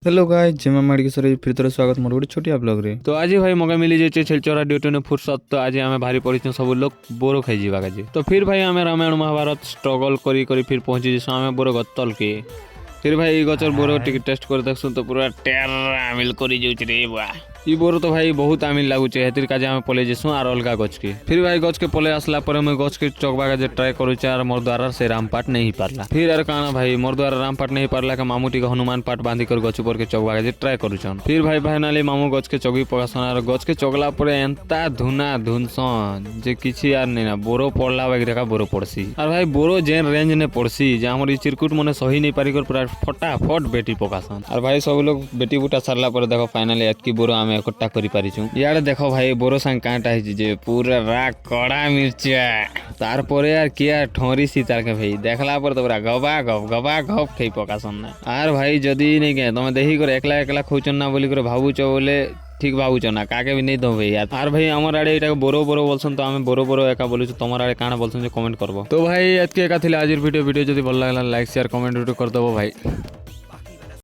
Hello guys जय मां माड़केश्वरी फिर तोर स्वागत मोर गोटे छोटिया ब्लॉग रे। तो आज भाई मगा मिली जाइए छेलचरा ड्यूटी ने फुर्सत तो आज आम भारी पड़ी सब लोग बोरो खाई जावा आज तो फिर भाई आम रामायण महाभारत स्ट्रगल करी फिर पहुंची जैसे आम बोरो गतल के फिर भाई गचर बोरो टिके टेस्ट कर देखसु तो पूरा टेरा आमिल करी जाउछ रे बा ई बोरो तो भाई बहुत आमिल लागुचे हेतिर काजे आम पले जेसु आर अलगा गछ के फिर भाई गछ के पले आसला पर मैं गछ के चकबा जे ट्राई करूचे आर मोर द्वारा से रामपाट नहीं पारला फिर आर काना भाई मोर द्वारा रामपाट नहीं पारला का मामू टिके हनुमान पाट बांधी कर गछ ऊपर के चकबा जे ट्राई करूछन फिर भाई फाइनली मामू गछ के चगी पकासन आर गछ के चगला परे एंता धुना धुनसन जे किछि यार नहीं ना बोरो पड़ला बाकी रेखा बोरो पड़सी आर भाई बोरो जेन रेंज ने पड़सी जे हमर ई चिरकुट मने सही नहीं पारी कर पूरा फटाफट बेटी पकासन आर भाई सब लोग बेटी बुटा सरला पर देखो फाइनली एतकी बोरो आमे इकट्ठा करि पारिछु यार देखो भाई बोरो संग कांटा है जे पूरा रा कड़ा मिर्चा तार परे यार किया ठोरी सीतार के भाई देखला पर तो पूरा गबा गप खई पकासन ना आर भाई जदी नहीं के तुम देखी कर एकला एकला खौचन ना बोली कर भाबुचो बोले ठीक भावुच ना काके भी नहीं दो भाई यार भाई आमर आड़े एटा बोरो बोरो बोलसन तो आमे बोरो बोरो एका बोलुछु तमर आड़े काना बोलसन जे कमेंट करबो तो भाई एतके एका थिला आजिर वीडियो जदी भल लागला लाइक शेयर कमेंट कर दबो भाई।